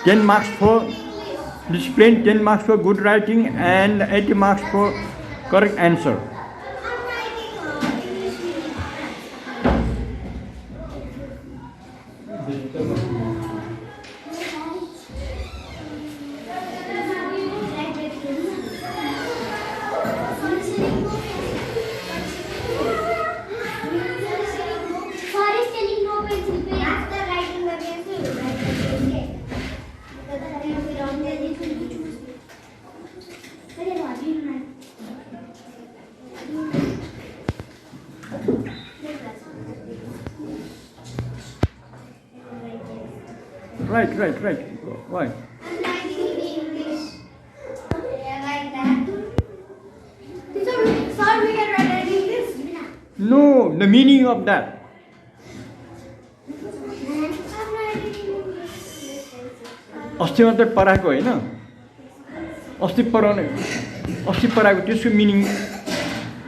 10 marks for discipline, 10 marks for good writing, and 80 marks for correct answer. Right. Why? I'm writing in English. Yeah, like that. Sir, we can write in English. No, the meaning of that. I'm writing in English. अस्ति मात्रै पढाएको होइन अस्ति पढाएको त्यसको meaning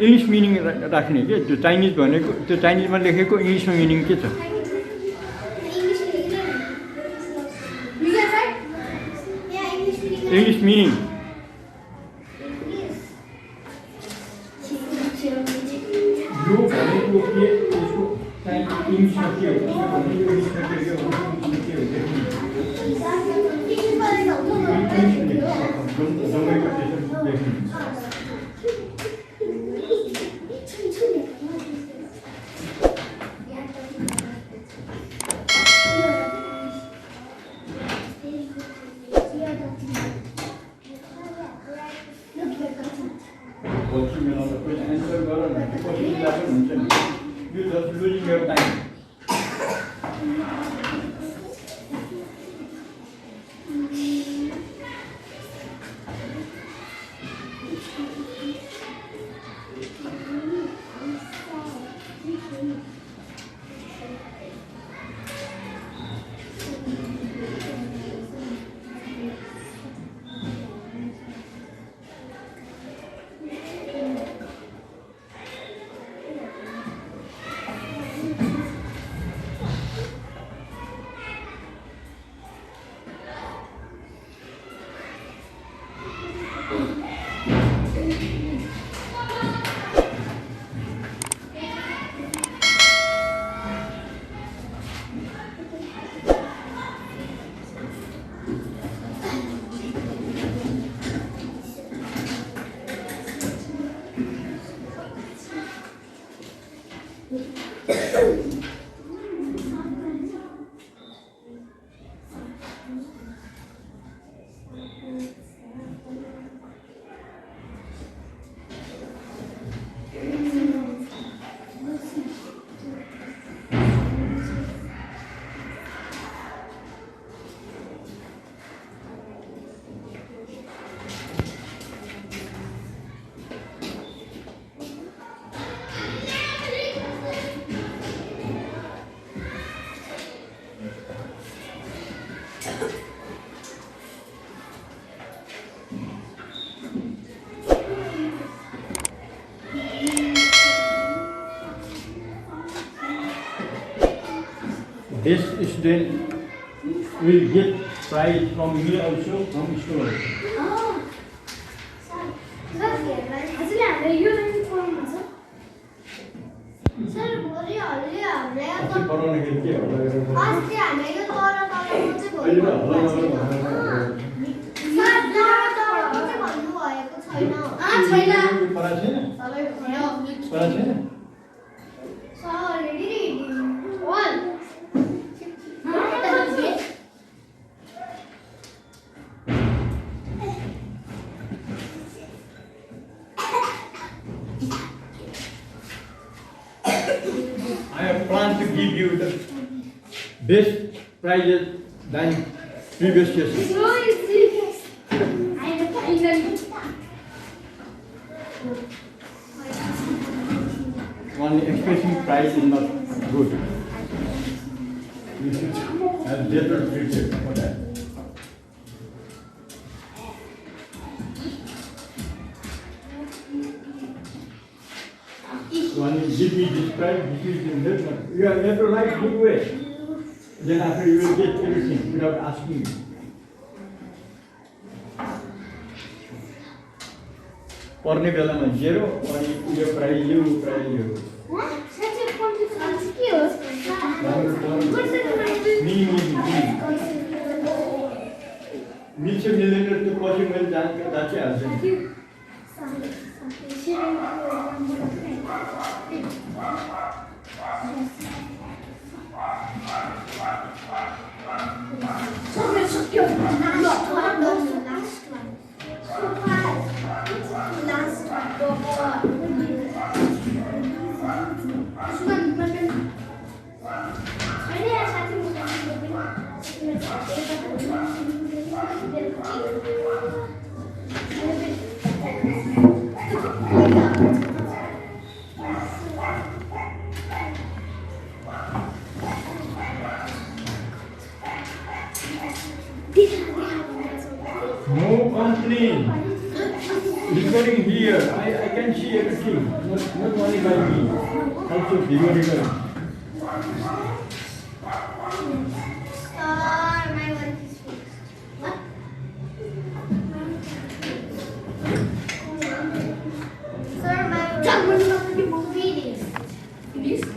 English meaning राख्ने के त्यो Chinese भनेको त्यो चाइनिजमा लेखेको इङ्ग्लिसमा मिनिङ के छ English meaning. You can write? Yeah, English meaning. English meaning यो भनेको के त्यसको इङ्ग्लिसमा के हो इङ्ग्लिसमा के हो answer गर न पछि लाग्नु हुन्छ नि you just losing your time. This student will get prize from here also from school. Oh, sir. हजुरले हामीलाई यो लाइन पढाउनुहुन्छ सर भोलि हल्ले हामीलाई अस्ति पढाउदाखेरि के होला अस्ति हामीलाई यो तर पढाउनु चाहिँ भोलि अहिले हल्ला नगर सर भन्नुभएको छैन छैन पढाएको छैन पढाएको छैन sir already one I have planned to give you the best prizes than previous years. One expressing prize is not good. You should have better future for that. One is give me this prize, this is in that one. You have to write good way. Then after you will get everything without asking me. पढ्ने बेलामा 0 अनि यो prize यो मिल्छ मिल्दैन त्यो पछि मैले जाँचिहाल्छु No complaint. Recording here. I can see everything. Not only by me. Also video recording. My work is fixed. What? Sir, my work is finished. Finished?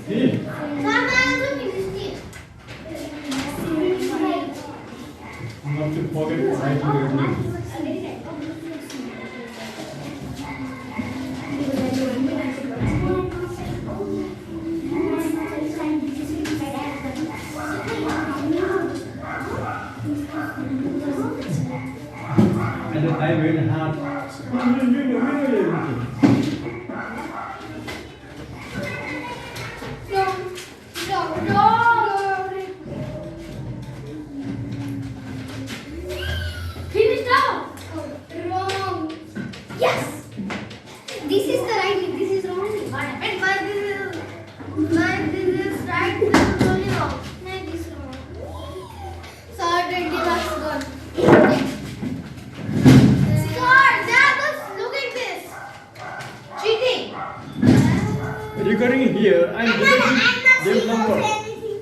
See? Not to forget to write your name. At the time when hard. Wrong. Yes. This is the right. This is wrong. But this is right. This is only wrong. No, this is wrong. Sir, 20 bucks gone. Sir, look at this. Cheating. Recording here, I'm deducting the number.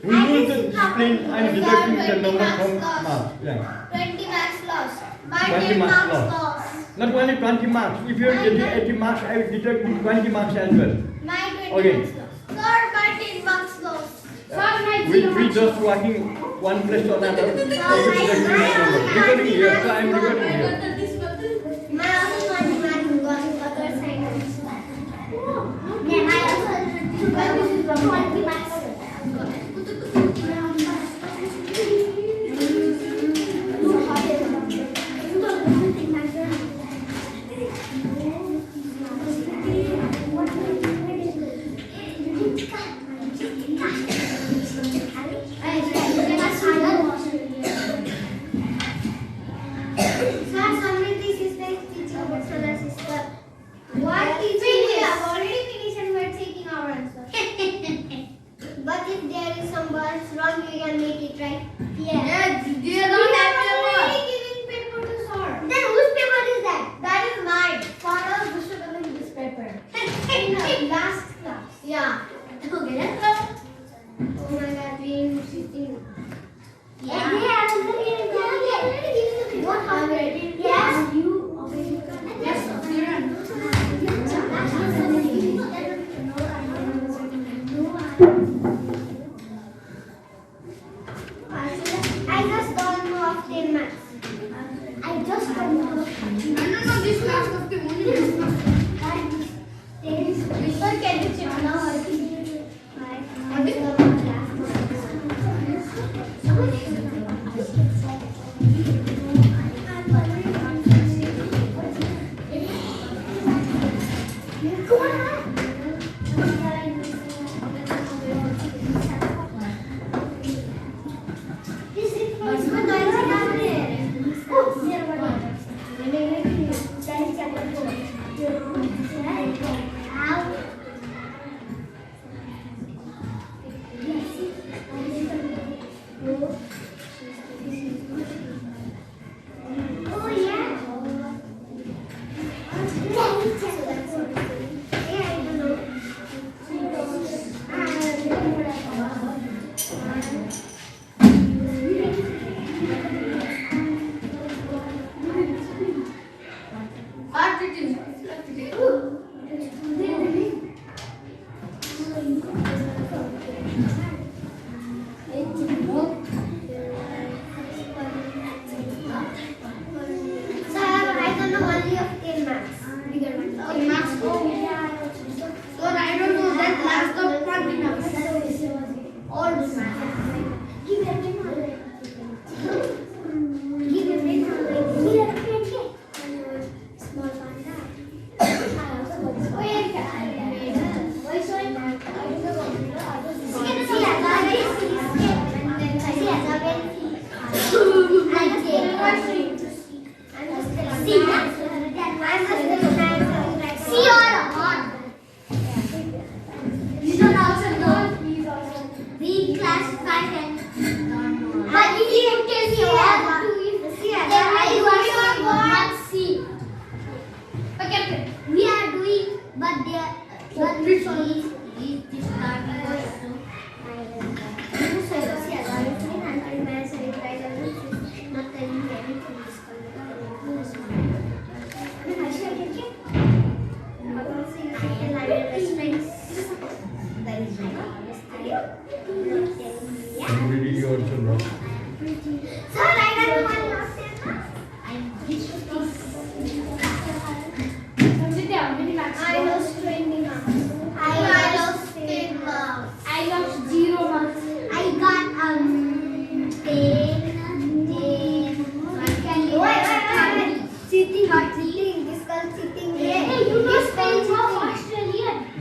We need to explain I'm deducting the number from marks. Yeah. 20 marks lost. 20 10 marks marks lost. lost. Not only 20 marks. If you're getting 80 marks, I will deduct 20 marks as well. My 20 Okay. marks lost. Sir, my 10 marks lost. Sir, my We just walking one place to another. Recording here, so I'm recording here. My also 20 marks got other side. Yeah, my also 20 marks. What is we have already finished and we're taking our answer. But if there is some words wrong, we can make it right. Yeah. We have already given paper to sort. Then whose paper is that? That is mine. Father Bush in this paper. In the last class. Yeah. Okay, let's go. Oh my God, we are sitting. Yeah. They have already given the paper. What already? Yes. You already got. Yes, I just don't know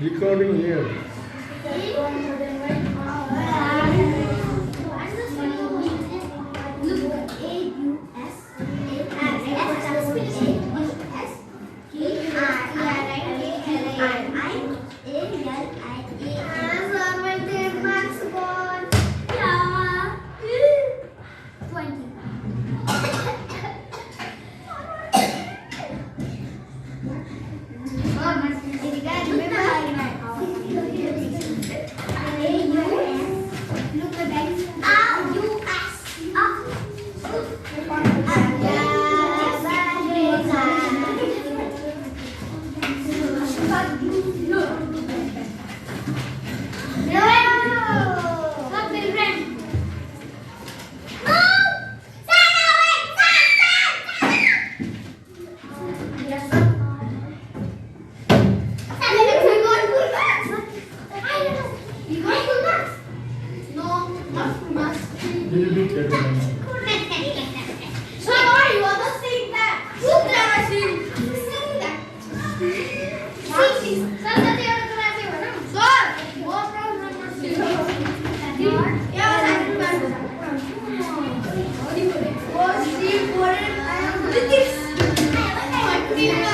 Recording here. Yeah.